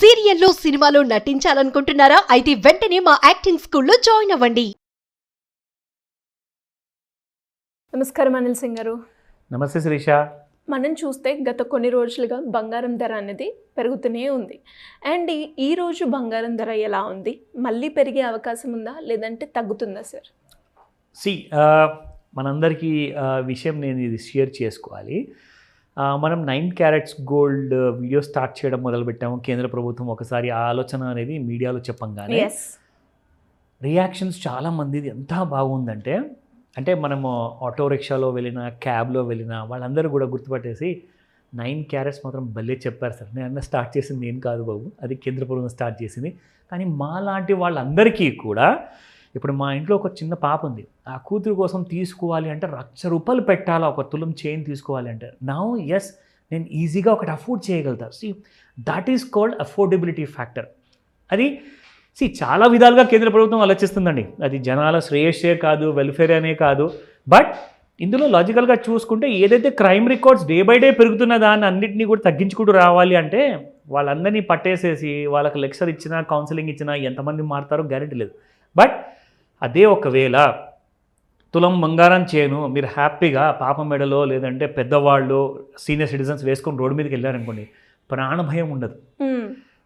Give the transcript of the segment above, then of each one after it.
సీరియల్లో సినిమాలో నటించాలనుకుంటున్నారా? అయితే వెంటనే మా యాక్టింగ్ స్కూల్లో జాయిన్ అవ్వండి. నమస్కారం అనిల్ సింగ్ గారు. నమస్తే శిరీష. మనం చూస్తే గత కొన్ని రోజులుగా బంగారం ధర అనేది పెరుగుతూనే ఉంది. అండ్ ఈ రోజు బంగారం ధర ఎలా ఉంది? మళ్ళీ పెరిగే అవకాశం ఉందా లేదంటే తగ్గుతుందా సార్? మనందరికీ విషయం నేను ఇది షేర్ చేసుకోవాలి. మనం 9 క్యారెట్స్ గోల్డ్ వీడియో స్టార్ట్ చేయడం మొదలుపెట్టాము. కేంద్ర ప్రభుత్వం ఒకసారి ఆ ఆలోచన అనేది మీడియాలో చెప్పంగానే రియాక్షన్స్ చాలామందిది ఎంత బాగుందంటే, అంటే మనము ఆటో రిక్షాలో వెళ్ళినా క్యాబ్లో వెళ్ళినా వాళ్ళందరూ కూడా గుర్తుపట్టేసి 9 క్యారెట్స్ మాత్రం భలే చెప్పారు సార్. నేను స్టార్ట్ చేసింది ఏం కాదు బాబు, అది కేంద్ర ప్రభుత్వం స్టార్ట్ చేసింది. కానీ మా లాంటి వాళ్ళందరికీ కూడా, ఇప్పుడు మా ఇంట్లో ఒక చిన్న పాప ఉంది, ఆ కూతురు కోసం తీసుకోవాలి అంటే ₹1,00,000 పెట్టాలా, ఒక తులం చైన్ తీసుకోవాలి అంటే. నౌ ఎస్, నేను ఈజీగా ఒకటి అఫోర్డ్ చేయగలుగుతా. That is called affordability factor. అది చాలా విధాలుగా కేంద్ర ప్రభుత్వం ఆలోచిస్తుందండి. అది జనాల శ్రేయస్సే కాదు, వెల్ఫేర్ అనే కాదు. బట్ ఇందులో లాజికల్గా చూసుకుంటే ఏదైతే crime records day by day పెరుగుతున్న దాన్ని అన్నింటినీ కూడా తగ్గించుకుంటూ రావాలి అంటే వాళ్ళందరినీ పట్టేసేసి వాళ్ళకి లెక్చర్ ఇచ్చినా కౌన్సిలింగ్ ఇచ్చినా ఎంతమంది మారుతారో గ్యారెంటీ లేదు. బట్ అదే ఒకవేళ తులం బంగారం చేయను మీరు హ్యాపీగా పాప మెడలో లేదంటే పెద్దవాళ్ళు సీనియర్ సిటిజన్స్ వేసుకొని రోడ్డు మీదకి వెళ్ళారనుకోండి, ప్రాణభయం ఉండదు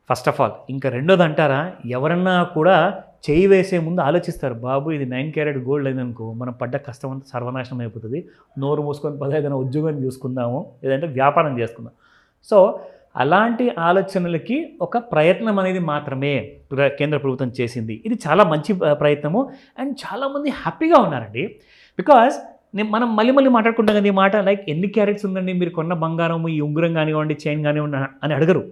ఫస్ట్ ఆఫ్ ఆల్. ఇంకా రెండోది అంటారా, ఎవరన్నా కూడా చేయి వేసే ముందు ఆలోచిస్తారు, బాబు ఇది 9 క్యారెట్ గోల్డ్ అయిందనుకో మనం పడ్డ కష్టం అంతా సర్వనాశనం అయిపోతుంది, నోరు మూసుకొని ఏదైనా ఉద్యోగం చూసుకుందాము లేదంటే వ్యాపారం చేసుకుందాం. సో అలాంటి ఆలోచనలకి ఒక ప్రయత్నం అనేది మాత్రమే కేంద్ర ప్రభుత్వం చేసింది. ఇది చాలా మంచి ప్రయత్నము అండ్ చాలామంది హ్యాపీగా ఉన్నారండి. బికాజ్ మనం మళ్ళీ మాట్లాడుకుంటాం కదా ఈ మాట, లైక్ ఎన్ని క్యారెట్స్ ఉందండి మీరు కొన్న బంగారం, ఈ ఉంగరం కానివ్వండి చైన్ కానివ్వండి అని అడగరు,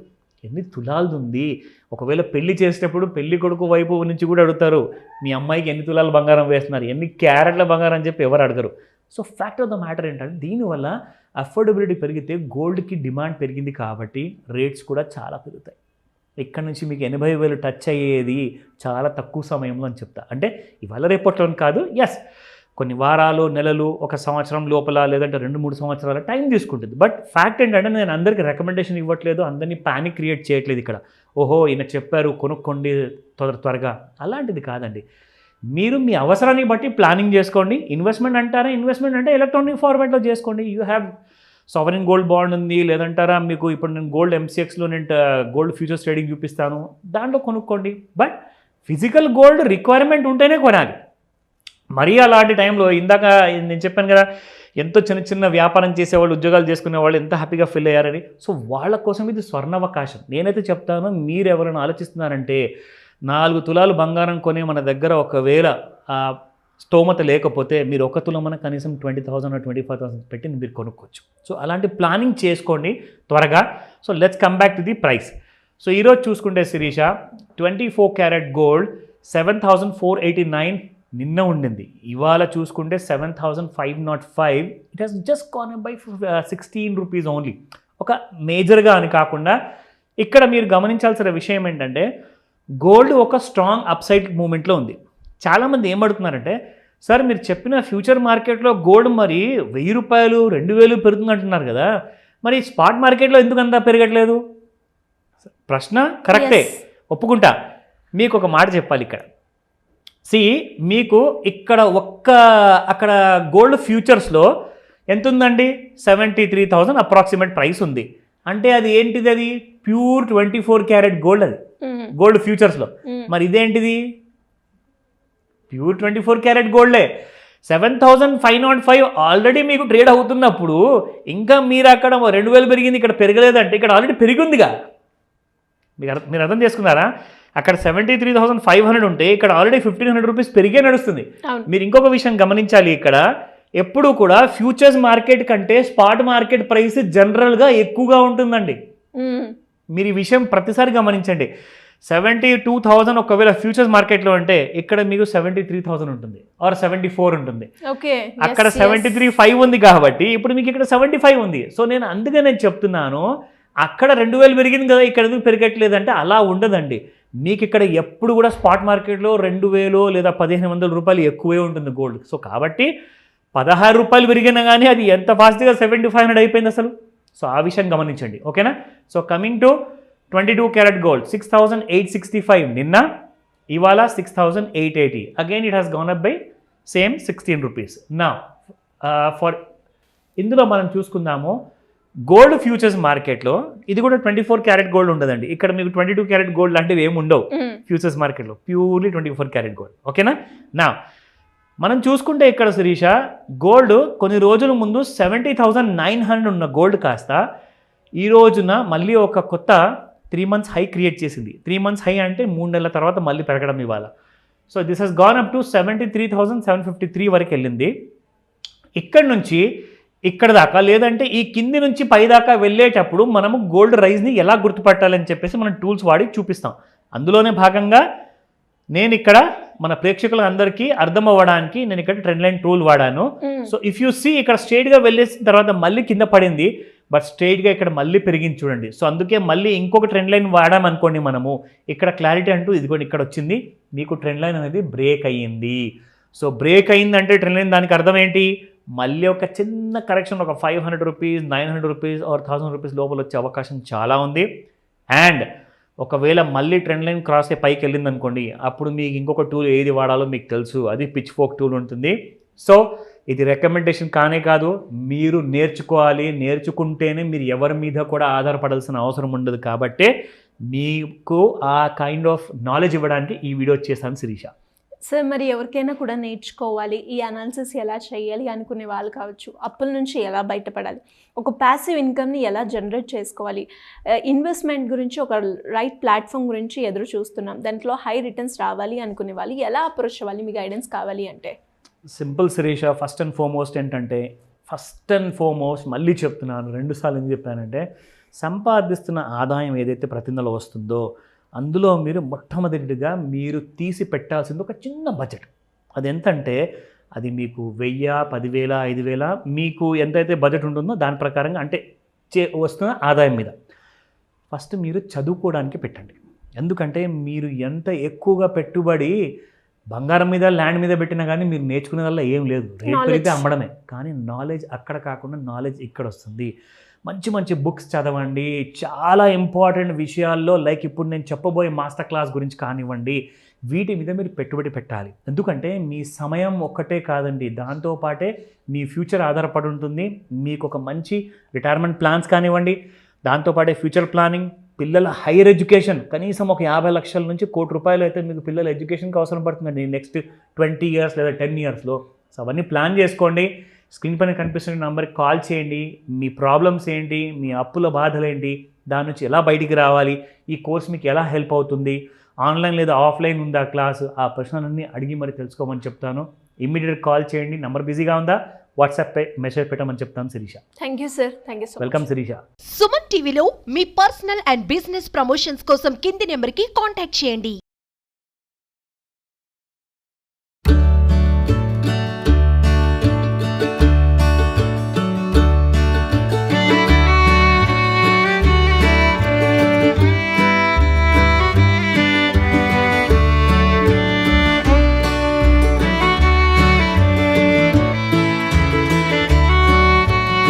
ఎన్ని తులాలు ఉంది. ఒకవేళ పెళ్లి చేసేటప్పుడు పెళ్లి కొడుకు వైపు నుంచి కూడా అడుగుతారు, మీ అమ్మాయికి ఎన్ని తులాలు బంగారం వేస్తున్నారు, ఎన్ని క్యారెట్ల బంగారం అని చెప్పి ఎవరు అడగరు. So fact of the matter ఏంటంటే, దీనివల్ల అఫోర్డబిలిటీ పెరిగితే గోల్డ్కి డిమాండ్ పెరిగింది కాబట్టి రేట్స్ కూడా చాలా పెరుగుతాయి. ఇక్కడ నుంచి మీకు 80,000 టచ్ అయ్యేది చాలా తక్కువ సమయంలో అని చెప్తా. అంటే ఇవాళ రేపట్లో కాదు, ఎస్ కొన్ని వారాలు నెలలు ఒక సంవత్సరం లోపల లేదంటే 2-3 సంవత్సరాల టైం తీసుకుంటుంది. బట్ ఫ్యాక్ట్ ఏంటంటే నేను అందరికీ రికమెండేషన్ ఇవ్వట్లేదు, అందరినీ ప్యానిక్ క్రియేట్ చేయట్లేదు ఇక్కడ. ఓహో ఈయన చెప్పారు కొనుక్కోండి త్వరగా, అలాంటిది కాదండి. మీరు మీ అవసరాన్ని బట్టి ప్లానింగ్ చేసుకోండి. ఇన్వెస్ట్మెంట్ అంటారా, ఇన్వెస్ట్మెంట్ అంటే ఎలక్ట్రానిక్ ఫార్మాట్లో చేసుకోండి. You have sovereign gold bond ఉంది, లేదంటారా మీకు ఇప్పుడు నేను గోల్డ్ MCXలో నేను గోల్డ్ ఫ్యూచర్స్ ట్రేడింగ్ చూపిస్తాను, దాంట్లో కొనుక్కోండి. బట్ ఫిజికల్ గోల్డ్ రిక్వైర్మెంట్ ఉంటేనే కొనాలి. మరీ అలాంటి టైంలో ఇందాక నేను చెప్పాను కదా, ఎంతో చిన్న వ్యాపారం చేసేవాళ్ళు, ఉద్యోగాలు చేసుకునే వాళ్ళు ఎంత హ్యాపీగా ఫీల్ అయ్యారని. సో వాళ్ళ కోసం ఇది స్వర్ణావకాశం. నేనైతే చెప్తాను, మీరు ఎవరైనా ఆలోచిస్తున్నారంటే 4 తులాలు బంగారం కొనే మన దగ్గర ఒకవేళ స్తోమత లేకపోతే మీరు 1 తులమన కనీసం 20,000 or 25,000 పెట్టి మీరు కొనుక్కోవచ్చు. సో అలాంటి ప్లానింగ్ చేసుకోండి త్వరగా. So let's come back to the price. So ఈరోజు చూసుకుంటే శిరీష 24 క్యారెట్ గోల్డ్ 7,489 నిన్న ఉండింది. ఇవాళ చూసుకుంటే 7,505. It has just gone up by 16 rupees only. ఒక మేజర్గా అని కాకుండా ఇక్కడ మీరు గమనించాల్సిన విషయం ఏంటంటే, గోల్డ్ ఒక స్ట్రాంగ్ అప్సైడ్ మూమెంట్లో ఉంది. చాలామంది ఏం అడుగుతున్నారంటే, సార్ మీరు చెప్పిన ఫ్యూచర్ మార్కెట్లో గోల్డ్ మరి ₹1,000 2,000 పెరుగుతుంది అంటున్నారు కదా, మరి స్పాట్ మార్కెట్లో ఎందుకు అంతా పెరగట్లేదు? ప్రశ్న కరెక్టే, ఒప్పుకుంటా. మీకు ఒక మాట చెప్పాలి ఇక్కడ. మీకు ఇక్కడ అక్కడ గోల్డ్ ఫ్యూచర్స్లో ఎంత ఉందండి, 73,000 అప్రాక్సిమేట్ ప్రైస్ ఉంది. అంటే అది ఏంటిది, అది ప్యూర్ 24 క్యారెట్ గోల్డ్, అది గోల్డ్ ఫ్యూచర్స్లో. మరి ఇదేంటిది, ప్యూర్ 24 క్యారెట్ గోల్డే. 7,505 ఆల్రెడీ మీకు ట్రేడ్ అవుతున్నప్పుడు ఇంకా మీరు అక్కడ 2,000 పెరిగింది, ఇక్కడ పెరగలేదంటే ఇక్కడ ఆల్రెడీ పెరిగిందిగా. మీరు అర్థం చేసుకున్నారా? అక్కడ 73,500 ఉంటే ఇక్కడ ఆల్రెడీ 1,500 రూపీస్ పెరిగే నడుస్తుంది. మీరు ఇంకొక విషయం గమనించాలి, ఇక్కడ ఎప్పుడు కూడా ఫ్యూచర్స్ మార్కెట్ కంటే స్పాట్ మార్కెట్ ప్రైస్ జనరల్గా ఎక్కువగా ఉంటుందండి. మీరు ఈ విషయం ప్రతిసారి గమనించండి. 72,000 ఒకవేళ ఫ్యూచర్స్ మార్కెట్లో అంటే ఇక్కడ మీకు 73,000 ఉంటుంది ఆర్ 74 ఉంటుంది. అక్కడ 73,500 ఉంది కాబట్టి ఇప్పుడు మీకు ఇక్కడ 75 ఉంది. సో నేను అందుకనే చెప్తున్నాను, అక్కడ 2,000 పెరిగింది కదా, ఇక్కడ ఎందుకు పెరగట్లేదు అంటే అలా ఉండదండి. మీకు ఇక్కడ ఎప్పుడు కూడా స్పాట్ మార్కెట్లో 2,000 లేదా 1,500 రూపాయలు ఎక్కువే ఉంటుంది గోల్డ్. సో కాబట్టి 16 రూపాయలు పెరిగినా కానీ అది ఎంత ఫాస్ట్గా 7,500 అయిపోయింది అసలు. సో ఆ విషయం గమనించండి, ఓకేనా? So coming to 22 carat gold 6,865 నిన్న, ఇవాళ 6,880. Again it has gonna up by same 16 rupees. నా ఫర్ ఇందులో మనం చూసుకుందాము గోల్డ్ ఫ్యూచర్స్ మార్కెట్లో ఇది కూడా 24 క్యారెట్ గోల్డ్ ఉండదండి. ఇక్కడ మీకు 22 క్యారెట్ గోల్డ్ లాంటివి ఏమి ఉండవు ఫ్యూచర్స్ మార్కెట్లో, ప్యూర్లీ 24 క్యారెట్ గోల్డ్. ఓకేనా? నా మనం చూసుకుంటే ఇక్కడ శిరీష గోల్డ్ కొన్ని రోజుల ముందు 70,900 ఉన్న గోల్డ్ కాస్త ఈ రోజున మళ్ళీ ఒక కొత్త 3 months హై క్రియేట్ చేసింది. 3 months హై అంటే 3 నెలల తర్వాత మళ్ళీ పెరగడం ఇవాళ. So this has gone up to 73,753 వరకు వెళ్ళింది. ఇక్కడ నుంచి ఇక్కడ దాకా, లేదంటే ఈ కింది నుంచి పై దాకా వెళ్ళేటప్పుడు మనము గోల్డ్ రైజ్ని ఎలా గుర్తుపట్టాలని చెప్పేసి మనం టూల్స్ వాడి చూపిస్తాం. అందులోనే భాగంగా నేను ఇక్కడ మన ప్రేక్షకులందరికీ అర్థం అవ్వడానికి నేను ఇక్కడ ట్రెండ్ లైన్ టూల్ వాడాను. సో ఇఫ్ యూ సీ ఇక్కడ స్ట్రైట్గా వెళ్ళేసిన తర్వాత మళ్ళీ కింద పడింది, బట్ స్ట్రైట్గా ఇక్కడ మళ్ళీ పెరిగింది చూడండి. సో అందుకే మళ్ళీ ఇంకొక ట్రెండ్ లైన్ వాడామనుకోండి మనము, ఇక్కడ క్లారిటీ అంటూ ఇదిగోండి ఇక్కడ వచ్చింది, మీకు ట్రెండ్ లైన్ అనేది బ్రేక్ అయ్యింది. సో బ్రేక్ అయ్యిందంటే ట్రెండ్ లైన్ దానికి అర్థం ఏంటి? మళ్ళీ ఒక చిన్న కరెక్షన్, ఒక 500 రూపీస్, 900 రూపీస్ ఆర్ 1000 రూపీస్ లోపల వచ్చే అవకాశం చాలా ఉంది. అండ్ ఒకవేళ మళ్ళీ ట్రెండ్ లైన్ క్రాస్ అయ్యి పైకి వెళ్ళింది అనుకోండి, అప్పుడు మీకు ఇంకొక టూల్ ఏది వాడాలో మీకు తెలుసు, అది పిచ్ ఫోక్ టూల్ ఉంటుంది. సో ఇది రికమెండేషన్ కానే కాదు, మీరు నేర్చుకోవాలి. నేర్చుకుంటేనే మీరు ఎవరి మీద కూడా ఆధారపడాల్సిన అవసరం ఉండదు. కాబట్టే మీకు ఆ కైండ్ ఆఫ్ నాలెడ్జ్ ఇవ్వడానికి ఈ వీడియో చేశాను శిరీష. సార్ మరి ఎవరికైనా కూడా నేర్చుకోవాలి, ఈ అనాలిసిస్ ఎలా చేయాలి అనుకునే వాళ్ళు కావచ్చు, అప్పుల నుంచి ఎలా బయటపడాలి, ఒక ప్యాసివ్ ఇన్కమ్ని ఎలా జనరేట్ చేసుకోవాలి, ఇన్వెస్ట్మెంట్ గురించి ఒక రైట్ ప్లాట్ఫామ్ గురించి ఎదురు చూస్తున్నాం, దాంట్లో హై రిటర్న్స్ రావాలి అనుకునే వాళ్ళు ఎలా అప్రోచ్ అవ్వాలి, మీ గైడెన్స్ కావాలి అంటే? Simple Shirisha, first and foremost ఏంటంటే, మళ్ళీ చెప్తున్నాను, 2 సార్లు ఎందుకు చెప్పానంటే, సంపాదిస్తున్న ఆదాయం ఏదైతే ప్రతి నెల వస్తుందో అందులో మీరు మొట్టమొదటిగా మీరు తీసి పెట్టాల్సింది ఒక చిన్న బడ్జెట్. అది ఎంతంటే అది మీకు 1000, 10,000, 5,000 మీకు ఎంతైతే బడ్జెట్ ఉంటుందో దాని ప్రకారంగా, అంటే వస్తున్న ఆదాయం మీద ఫస్ట్ మీరు చదువుకోవడానికి పెట్టండి. ఎందుకంటే మీరు ఎంత ఎక్కువగా పెట్టుబడి బంగారం మీద, ల్యాండ్ మీద పెట్టినా కానీ మీరు నేర్చుకునే వల్ల ఏం లేదు, రేట్ పెరిగితే అమ్మడమే. కానీ నాలెడ్జ్ అక్కడ కాకుండా నాలెడ్జ్ ఇక్కడ వస్తుంది. మంచి మంచి బుక్స్ చదవండి, చాలా ఇంపార్టెంట్ విషయాల్లో, లైక్ ఇప్పుడు నేను చెప్పబోయే మాస్టర్ క్లాస్ గురించి కానివ్వండి, వీటి మీద మీరు పెట్టుబడి పెట్టాలి. ఎందుకంటే మీ సమయం ఒక్కటే కాదండి, దాంతోపాటే మీ ఫ్యూచర్ ఆధారపడి ఉంటుంది. మీకు ఒక మంచి రిటైర్మెంట్ ప్లాన్స్ కానివ్వండి, దాంతోపాటే ఫ్యూచర్ ప్లానింగ్, పిల్లల హైయర్ ఎడ్యుకేషన్, కనీసం ఒక 50 లక్షల నుంచి 1 కోటి రూపాయలు అయితే మీకు పిల్లల ఎడ్యుకేషన్కి అవసరం పడుతుందండి నెక్స్ట్ 20 years లేదా 10 yearsలో. సో అవన్నీ ప్లాన్ చేసుకోండి. స్క్రీన్ పైన కనిపిస్తున్న నెంబర్కి కాల్ చేయండి. మీ ప్రాబ్లమ్స్ ఏంటి, మీ అప్పుల బాధలు ఏంటి, దాని నుంచి ఎలా బయటికి రావాలి, ఈ కోర్స్ మీకు ఎలా హెల్ప్ అవుతుంది, ఆన్లైన్ లేదా ఆఫ్లైన్ ఉందా క్లాసు, ఆ ప్రశ్నలన్నీ అడిగి మరి తెలుసుకోమని చెప్తాను. ఇమ్మీడియట్ కాల్ చేయండి. నెంబర్ బిజీగా ఉందా, వాట్సాప్పై మెసేజ్ పెట్టమని చెప్తాను Shirisha. Thank you sir, thank you so much. Welcome Shirisha. Suman టీవీలో మీ పర్సనల్ అండ్ బిజినెస్ ప్రమోషన్స్ కోసం కింది నెంబర్కి కాంటాక్ట్ చేయండి.